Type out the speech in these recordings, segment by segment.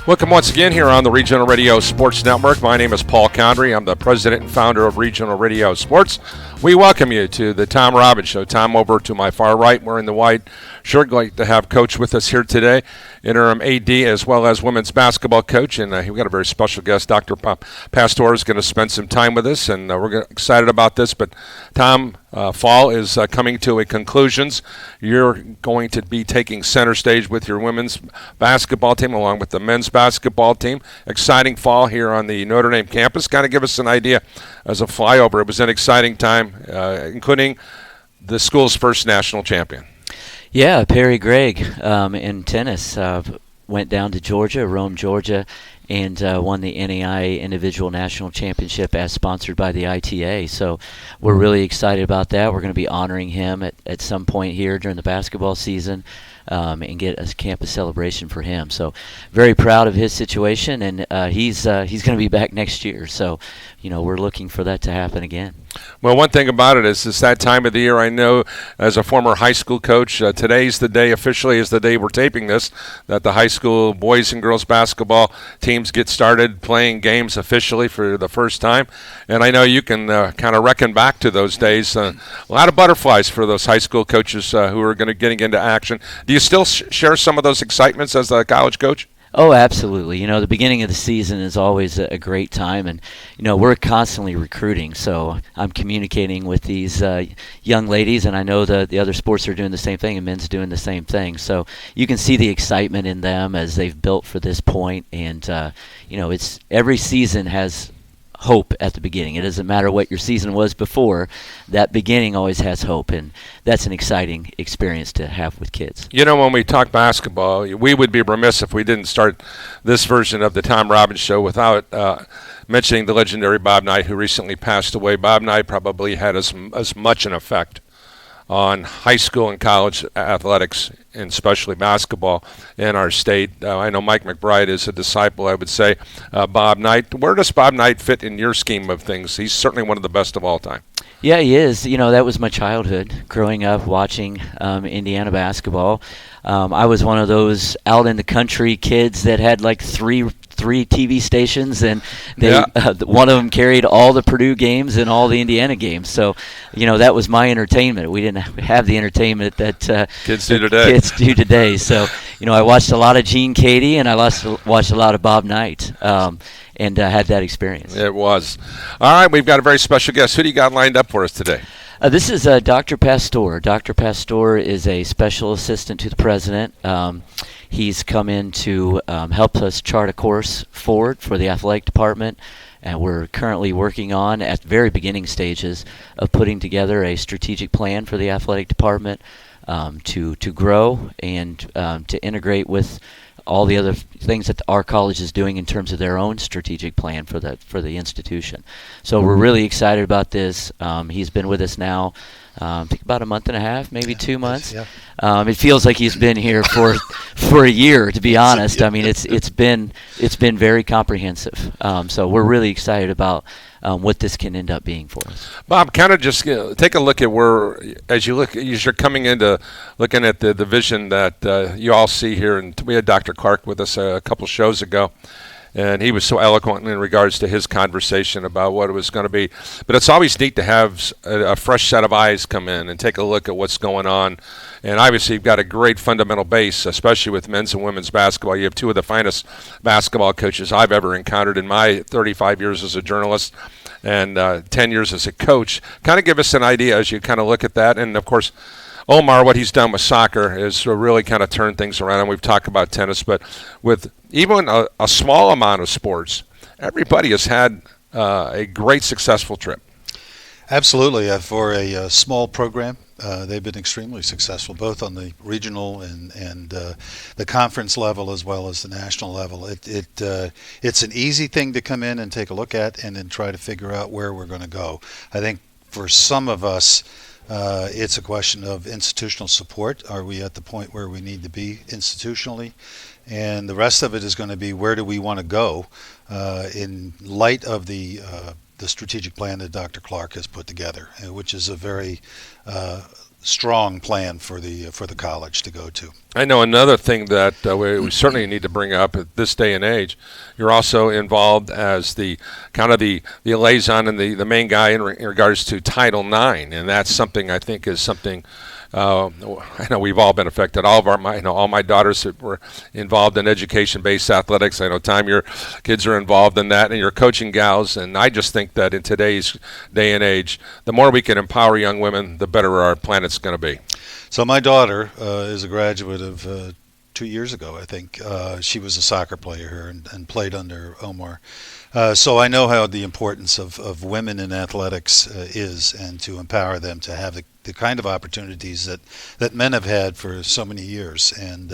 Welcome once again here on the Regional Radio Sports Network. My name is Paul Condry. I'm the president and founder of Regional Radio Sports. We welcome you to the Tom Robbins Show. Tom over to my far right, wearing the white shirt. Going to have Coach with us here today, interim AD as well as women's basketball coach. And we've got a very special guest, Dr. Pastor, is going to spend some time with us, and we're excited about this. But Tom, fall is coming to a conclusion. You're going to be taking center stage with your women's basketball team along with the men's basketball team. Exciting fall here on the Notre Dame campus. Kind of give us an idea as a flyover. It was an exciting time, including the school's first national champion. Yeah, Perry Gregg in tennis went down to Georgia, Rome, Georgia, and won the NAI Individual National Championship as sponsored by the ITA. So we're really excited about that. We're going to be honoring him at some point here during the basketball season and get a campus celebration for him. So very proud of his situation, and he's going to be back next year. So, we're looking for that to happen again. Well, one thing about it is it's that time of the year. I know as a former high school coach, today's the day, officially is the day we're taping this, that the high school boys and girls basketball teams get started playing games officially for the first time. And I know you can kind of reckon back to those days. A lot of butterflies for those high school coaches who are going to getting into action. Do you still share some of those excitements as a college coach? Oh, absolutely. The beginning of the season is always a great time, and, we're constantly recruiting. So I'm communicating with these young ladies, and I know the other sports are doing the same thing, and men's doing the same thing. So you can see the excitement in them as they've built for this point, and, it's every season has hope at the beginning. It doesn't matter what your season was before. That beginning always has hope, and that's an exciting experience to have with kids. When we talk basketball, we would be remiss if we didn't start this version of the Tom Robbins Show without mentioning the legendary Bob Knight, who recently passed away. Bob Knight probably had as much an effect on high school and college athletics, and especially basketball in our state. I know Mike McBride is a disciple, I would say. Bob Knight, where does Bob Knight fit in your scheme of things? He's certainly one of the best of all time. Yeah, he is. That was my childhood, growing up watching Indiana basketball. I was one of those out in the country kids that had like three TV stations, and one of them carried all the Purdue games and all the Indiana games. So, that was my entertainment. We didn't have the entertainment that kids do today. So, I watched a lot of Gene Cady, and I watched a lot of Bob Knight. And had that experience. It was. All right, we've got a very special guest. Who do you got lined up for us today? This is Dr. Pastor. Dr. Pastor is a special assistant to the president. He's come in to help us chart a course forward for the athletic department, and we're currently working on, at the very beginning stages, of putting together a strategic plan for the athletic department to grow and to integrate with all the other things that our college is doing in terms of their own strategic plan for the institution. So we're really excited about this. He's been with us now, I think about a month and a half, maybe 2 months. Yeah. It feels like he's been here for a year, to be honest. I mean, it's been very comprehensive. So we're really excited about what this can end up being for us. Bob, kind of just take a look at where, as you're coming into looking at the vision that you all see here, and we had Dr. Clark with us a couple shows ago, and he was so eloquent in regards to his conversation about what it was going to be. But it's always neat to have a fresh set of eyes come in and take a look at what's going on. And obviously you've got a great fundamental base, especially with men's and women's basketball. You have two of the finest basketball coaches I've ever encountered in my 35 years as a journalist and 10 years as a coach. Kind of give us an idea as you kind of look at that. And, of course, Omar, what he's done with soccer is really kind of turned things around. And we've talked about tennis, but with even a small amount of sports, everybody has had a great successful trip. Absolutely. For a small program, they've been extremely successful, both on the regional and the conference level as well as the national level. It's an easy thing to come in and take a look at and then try to figure out where we're going to go. I think for some of us, it's a question of institutional support. Are we at the point where we need to be institutionally? And the rest of it is going to be, where do we want to go in light of the strategic plan that Dr. Clark has put together, which is a very strong plan for the college to go to. I know another thing that we certainly need to bring up at this day and age. You're also involved as the kind of the liaison and the main guy in regards to Title IX, and that's something I think is something. I know we've all been affected. All my daughters were involved in education-based athletics. I know, Tom, your kids are involved in that, and you're coaching gals. And I just think that in today's day and age, the more we can empower young women, the better our planet's going to be. So my daughter is a graduate of 2 years ago, I think. She was a soccer player here and played under Omar. So I know how the importance of women in athletics is, and to empower them to have the kind of opportunities that men have had for so many years. And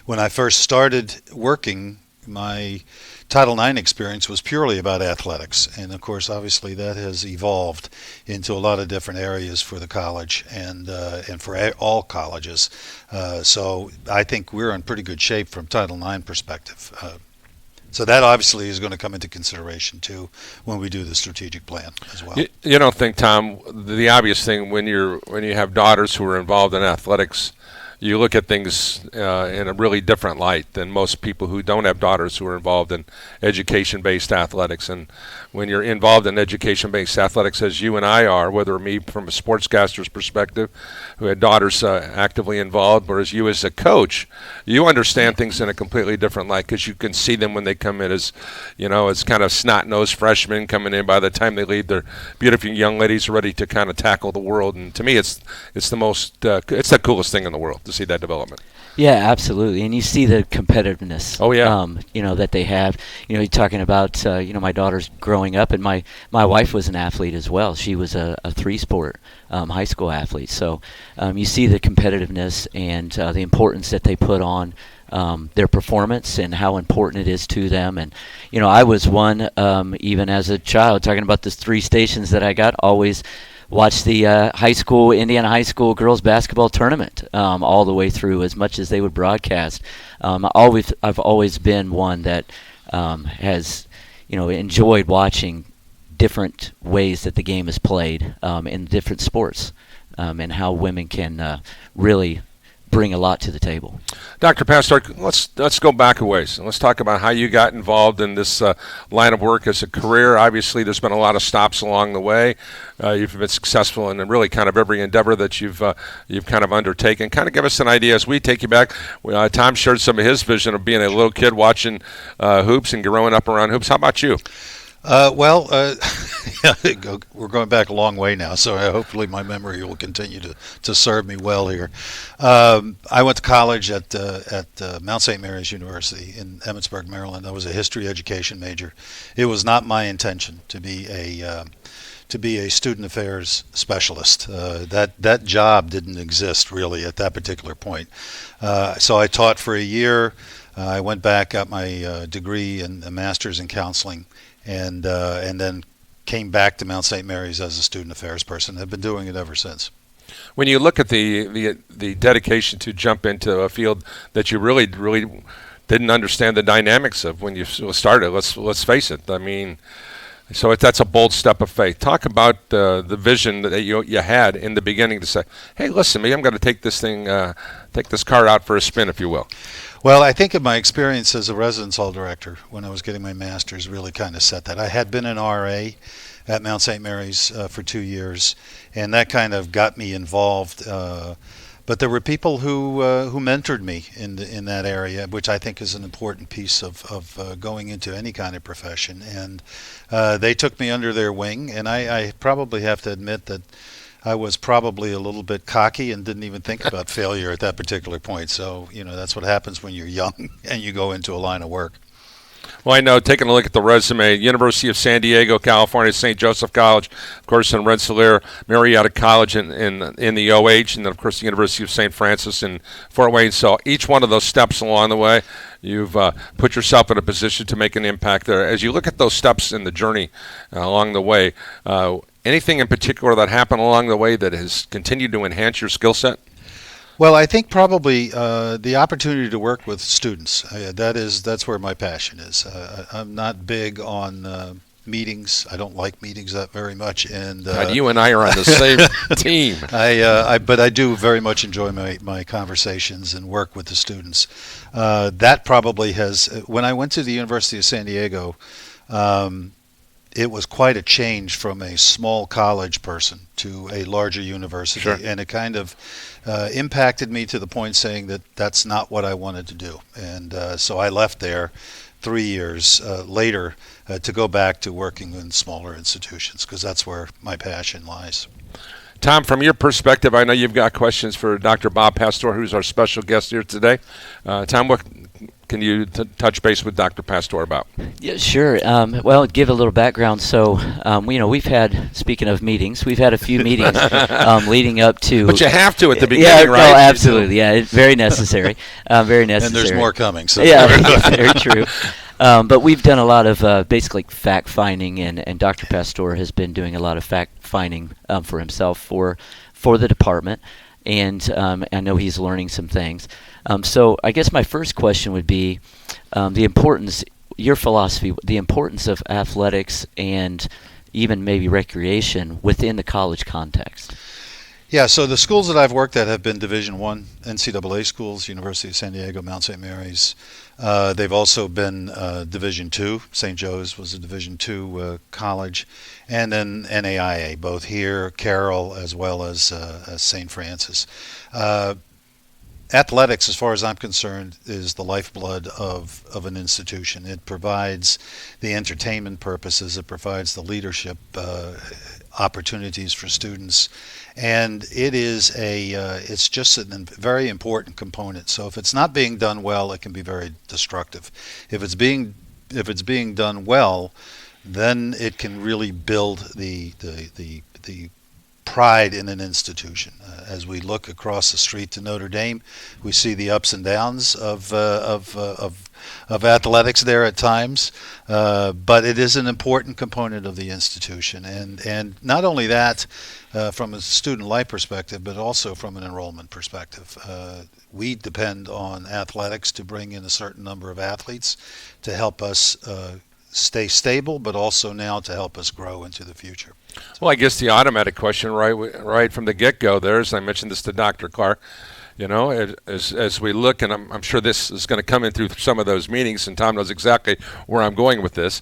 when I first started working, my Title IX experience was purely about athletics. And of course, obviously, that has evolved into a lot of different areas for the college and for all colleges. So I think we're in pretty good shape from Title IX perspective. So that obviously is going to come into consideration too when we do the strategic plan as well. You don't think, Tom, the obvious thing when you have daughters who are involved in athletics, you look at things in a really different light than most people who don't have daughters who are involved in education-based athletics. And when you're involved in education-based athletics, as you and I are, whether me from a sportscaster's perspective, who had daughters actively involved, or as you as a coach, you understand things in a completely different light because you can see them when they come in as, as kind of snot-nosed freshmen coming in. By the time they leave, they're beautiful young ladies ready to kind of tackle the world. And to me, it's the most, it's the coolest thing in the world to see that development. Yeah, absolutely, and you see the competitiveness. Oh yeah. That they have. You're talking about my daughter's growing up, and my wife was an athlete as well. She was a three-sport high school athlete. So you see the competitiveness and the importance that they put on their performance and how important it is to them. And I was one even as a child, talking about the 3 stations that I got, always watch the Indiana high school girls basketball tournament all the way through, as much as they would broadcast. I've always been one that has enjoyed watching different ways that the game is played in different sports, and how women can really bring a lot to the table. Dr. Pastor, let's go back a ways. Let's talk about how you got involved in this line of work as a career. Obviously, there's been a lot of stops along the way. You've been successful in really kind of every endeavor that you've kind of undertaken. Kind of give us an idea as we take you back. Tom shared some of his vision of being a little kid watching hoops and growing up around hoops. How about you? We're going back a long way now, so hopefully my memory will continue to serve me well here. I went to college at Mount St. Mary's University in Emmitsburg, Maryland. I was a history education major. It was not my intention to be a student affairs specialist. That job didn't exist really at that particular point. So I taught for a year. I went back, got my degree and a master's in counseling, and then came back to Mount St. Mary's as a student affairs person. I've been doing it ever since. When you look at the dedication to jump into a field that you really didn't understand the dynamics of when you started, let's face it. I mean, so that's a bold step of faith. Talk about the vision that you had in the beginning to say, hey, listen, maybe I'm going to take this car out for a spin, if you will. Well, I think of my experience as a residence hall director when I was getting my master's really kind of set that. I had been an RA at Mount St. Mary's for 2 years, and that kind of got me involved. But there were people who mentored me in that area, which I think is an important piece of going into any kind of profession. And they took me under their wing, and I probably have to admit that I was probably a little bit cocky and didn't even think about failure at that particular point. So, that's what happens when you're young and you go into a line of work. Well, I know, taking a look at the resume, University of San Diego, California, St. Joseph College, of course, in Rensselaer, Marietta College in the OH, and then, of course, the University of St. Francis in Fort Wayne. So each one of those steps along the way, you've put yourself in a position to make an impact there. As you look at those steps in the journey along the way, anything in particular that happened along the way that has continued to enhance your skill set? Well, I think probably the opportunity to work with students. That's where my passion is. I'm not big on meetings. I don't like meetings that very much, and God, you and I are on the same team. but I do very much enjoy my conversations and work with the students. That probably has. When I went to the University of San Diego, it was quite a change from a small college person to a larger university, Sure. and it kind of impacted me to the point saying that that's not what I wanted to do, and so I left there 3 years later to go back to working in smaller institutions because that's where my passion lies. Tom, from your perspective, I know you've got questions for Dr. Bob Pastor, who's our special guest here today. Tom, what can you touch base with Dr. Pastor about? Yeah, sure. Well, give a little background. So, we've had, speaking of meetings, we've had a few meetings leading up to. But you have to at the Yeah, beginning, right? no, absolutely. Yeah, it's very necessary. Very necessary. And there's more coming. So. Yeah, very true. But we've done a lot of basically fact finding, and Dr. Pastor has been doing a lot of fact finding for himself for the department, and I know he's learning some things. So I guess my first question would be the importance, your philosophy, the importance of athletics and even maybe recreation within the college context. Yeah, so the schools that I've worked at have been Division I NCAA schools, University of San Diego, Mount St. Mary's. They've also been Division II. St. Joe's was a Division II college. And then NAIA, both here, Carroll, as well as St. Francis. Athletics, as far as I'm concerned, is the lifeblood of an institution. It provides the entertainment purposes. It provides the leadership opportunities for students, and it's just a very important component. So if it's not being done well, it can be very destructive. If it's being done well, then it can really build the pride in an institution. As we look across the street to Notre Dame, we see the ups and downs of athletics there at times, but it is an important component of the institution. And not only that, from a student life perspective, but also from an enrollment perspective. We depend on athletics to bring in a certain number of athletes to help us stay stable, but also now to help us grow into the future. Well, I guess the automatic question right from the get-go there is, I mentioned this to Dr. Clark, as we look, and I'm sure this is going to come in through some of those meetings, and Tom knows exactly where I'm going with this.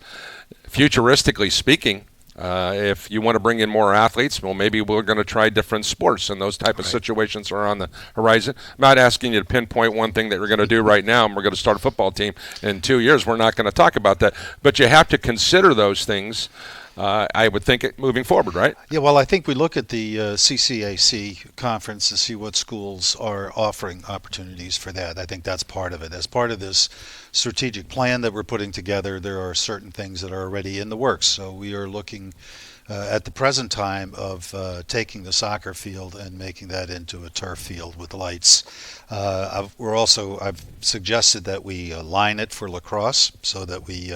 Futuristically speaking, if you want to bring in more athletes, well, maybe we're going to try different sports, and those type of situations are on the horizon. I'm not asking you to pinpoint one thing that you're going to do right now, and we're going to start a football team in 2 years. We're not going to talk about that. But you have to consider those things, I would think, moving forward, right? Yeah, well, I think we look at the CCAC conference to see what schools are offering opportunities for that. I think that's part of it. As part of this strategic plan that we're putting together, there are certain things that are already in the works. So we are looking at the present time of taking the soccer field and making that into a turf field with lights. I've suggested that we line it for lacrosse so that we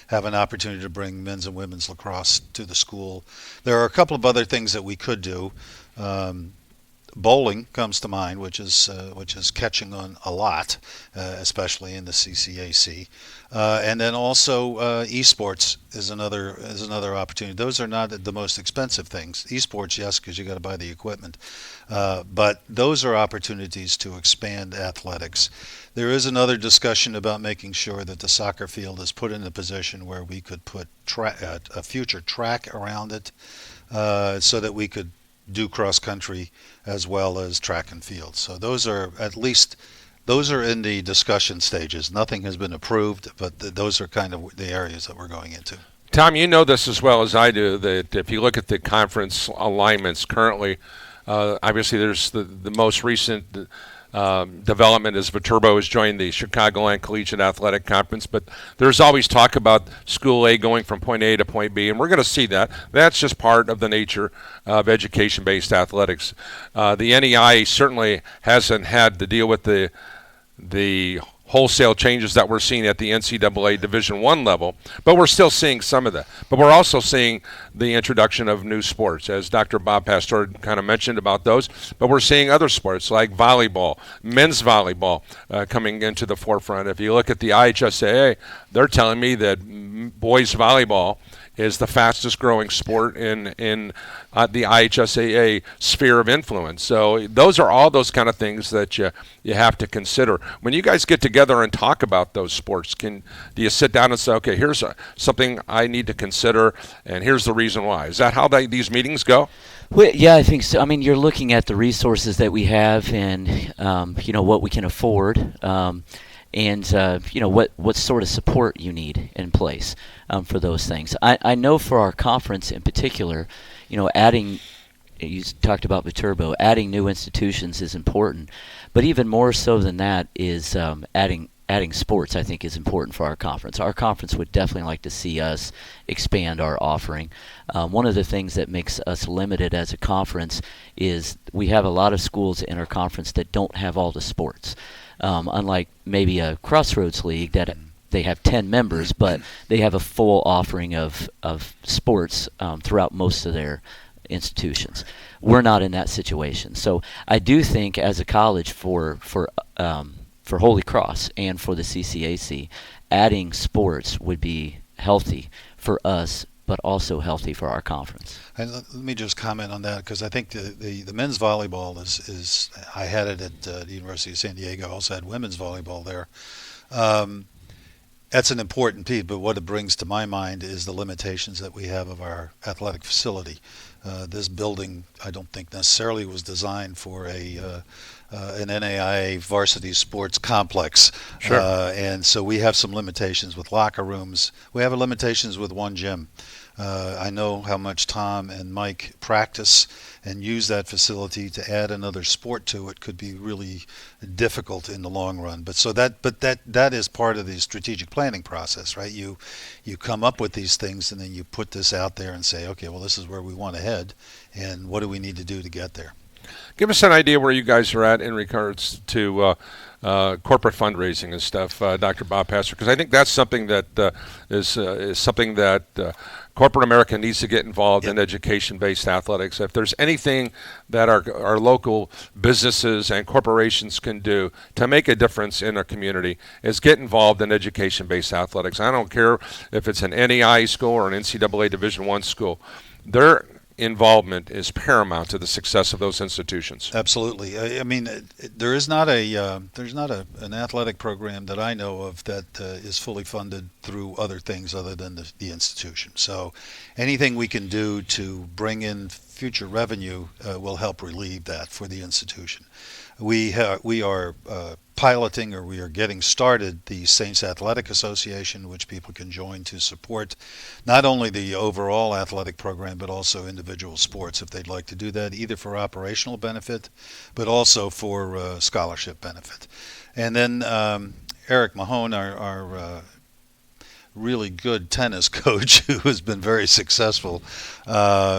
have an opportunity to bring men's and women's lacrosse to the school. There are a couple of other things that we could do. Bowling comes to mind, which is catching on a lot, especially in the CCAC, and then also esports is another opportunity. Those are not the most expensive things. Esports, yes, because you got to buy the equipment, but those are opportunities to expand athletics. There is another discussion about making sure that the soccer field is put in a position where we could put a future track around it, so that we could do cross country as well as track and field. So those are in the discussion stages. Nothing has been approved, but those are kind of the areas that we're going into. Tom, you know this as well as I do, that if you look at the conference alignments currently, obviously there's the most recent development is Viterbo has joined the Chicagoland Collegiate Athletic Conference, but there's always talk about School A going from point A to point B, and we're going to see that. That's just part of the nature of education-based athletics. The NEI certainly hasn't had to deal with the wholesale changes that we're seeing at the NCAA Division I level, but we're still seeing some of that. But we're also seeing the introduction of new sports, as Dr. Bob Pastor kind of mentioned about those, but we're seeing other sports like volleyball, men's volleyball coming into the forefront. If you look at the IHSAA, they're telling me that boys volleyball is the fastest growing sport in the IHSAA sphere of influence. So those are all those kind of things that you have to consider when you guys get together and talk about those sports. Do you sit down and say, okay, here's something I need to consider, and here's the reason why? Is that how these meetings go? Well, yeah, I think so. I mean, you're looking at the resources that we have and, what we can afford, and what sort of support you need in place for those things. I know for our conference in particular, adding, you talked about Viterbo, adding new institutions is important, but even more so than that is adding sports, I think, is important for our conference. Our conference would definitely like to see us expand our offering. One of the things that makes us limited as a conference is we have a lot of schools in our conference that don't have all the sports. Unlike maybe a Crossroads League that they have 10 members, but they have a full offering of sports throughout most of their institutions. We're not in that situation. So I do think as a college for Holy Cross and for the CCAC, adding sports would be healthy for us, but also healthy for our conference. And let me just comment on that, because I think the men's volleyball is I had it at the University of San Diego. I also had women's volleyball there. That's an important piece, but what it brings to my mind is the limitations that we have of our athletic facility. This building, I don't think necessarily was designed for an NAIA varsity sports complex. Sure. And so we have some limitations with locker rooms. We have limitations with one gym. I know how much Tom and Mike practice and use that facility. To add another sport to it could be really difficult in the long run. But that is part of the strategic planning process, right? You come up with these things and then you put this out there and say, okay, well, this is where we want to head, and what do we need to do to get there? Give us an idea where you guys are at in regards to corporate fundraising and stuff, Dr. Bob Pastor, because I think that's something that is something that corporate America needs to get involved in education-based athletics. If there's anything that our local businesses and corporations can do to make a difference in our community, is get involved in education-based athletics. I don't care if it's an NAIA school or an NCAA Division I school. Their involvement is paramount to the success of those institutions. Absolutely. I mean, there's not an athletic program that I know of that is fully funded through other things other than the institution. So anything we can do to bring in future revenue will help relieve that for the institution. We are piloting, or we are getting started, the Saints Athletic Association, which people can join to support not only the overall athletic program but also individual sports if they'd like to do that, either for operational benefit but also for scholarship benefit. And then Eric Mahone, our really good tennis coach who has been very successful.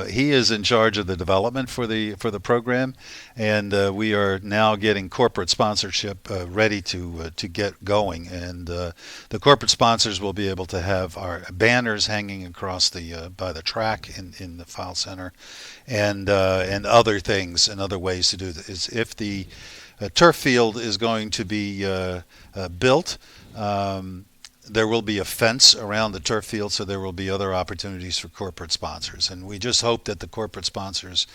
He is in charge of the development for the program, and we are now getting corporate sponsorship ready to get going. And the corporate sponsors will be able to have our banners hanging across by the track in the File Center, and other things and other ways to do this. If the turf field is going to be built, there will be a fence around the turf field, so there will be other opportunities for corporate sponsors. And we just hope that the corporate sponsors,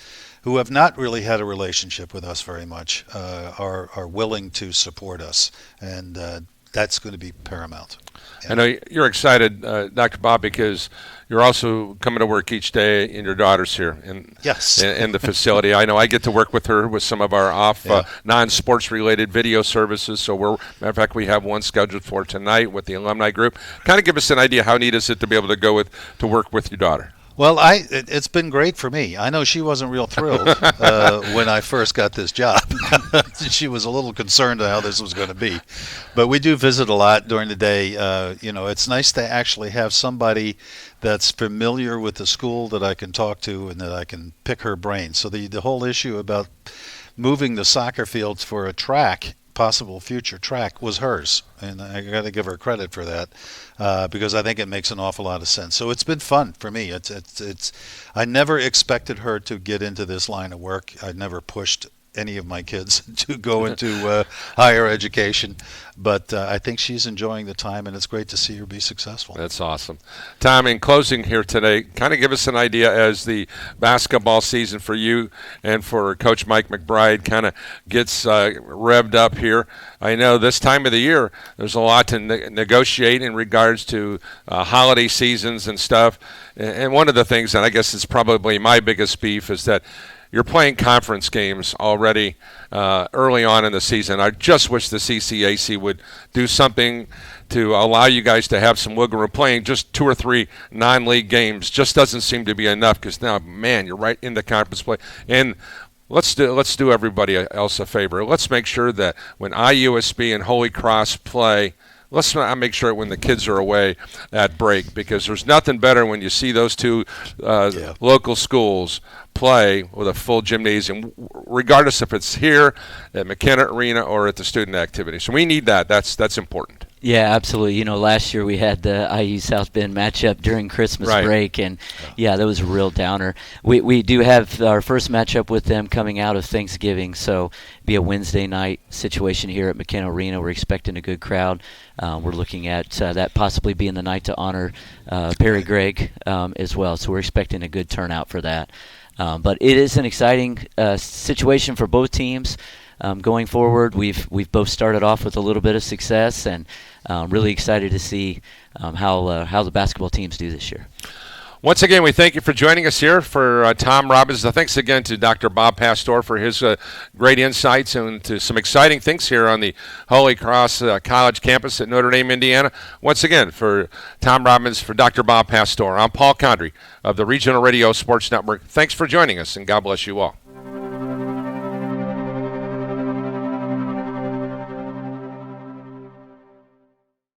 who have not really had a relationship with us very much, are willing to support us. And that's going to be paramount. I know you're excited, Dr. Bob, because you're also coming to work each day, and your daughter's here Yes. in the facility. I know I get to work with her with some of our non-sports related video services. So matter of fact, we have one scheduled for tonight with the alumni group. Kind of give us an idea, how neat is it to be able to go to work with your daughter? Well, it's been great for me. I know she wasn't real thrilled when I first got this job. She was a little concerned how this was going to be. But we do visit a lot during the day. It's nice to actually have somebody that's familiar with the school that I can talk to and that I can pick her brain. So the whole issue about moving the soccer fields for a track, possible future track, was hers, and I got to give her credit for that, because I think it makes an awful lot of sense. So it's been fun for me. It's I never expected her to get into this line of work. I never pushed any of my kids to go into higher education. But I think she's enjoying the time, and it's great to see her be successful. That's awesome. Tom, in closing here today, kind of give us an idea as the basketball season for you and for Coach Mike McBride kind of gets revved up here. I know this time of the year there's a lot to negotiate in regards to holiday seasons and stuff. And one of the things, and I guess it's probably my biggest beef, is that you're playing conference games already early on in the season. I just wish the CCAC would do something to allow you guys to have some wiggle room. Playing just 2 or 3 non-league games just doesn't seem to be enough, because now, man, you're right into conference play. And let's do everybody else a favor. Let's make sure that when IUSB and Holy Cross play, let's not make sure when the kids are away at break, because there's nothing better when you see those two local schools play with a full gymnasium, regardless if it's here at McKenna Arena or at the student activity. So we need that. That's important. Yeah, absolutely. You know, last year we had the IU South Bend matchup during Christmas break, and that was a real downer. We do have our first matchup with them coming out of Thanksgiving, so be a Wednesday night situation here at McKenna Arena. We're expecting a good crowd. We're looking at that possibly being the night to honor Perry Gregg as well, so we're expecting a good turnout for that. But it is an exciting situation for both teams. Going forward, we've both started off with a little bit of success, and really excited to see how the basketball teams do this year. Once again, we thank you for joining us here for Tom Robbins. Thanks again to Dr. Bob Pastor for his great insights and to some exciting things here on the Holy Cross College campus at Notre Dame, Indiana. Once again, for Tom Robbins, for Dr. Bob Pastor, I'm Paul Condry of the Regional Radio Sports Network. Thanks for joining us, and God bless you all.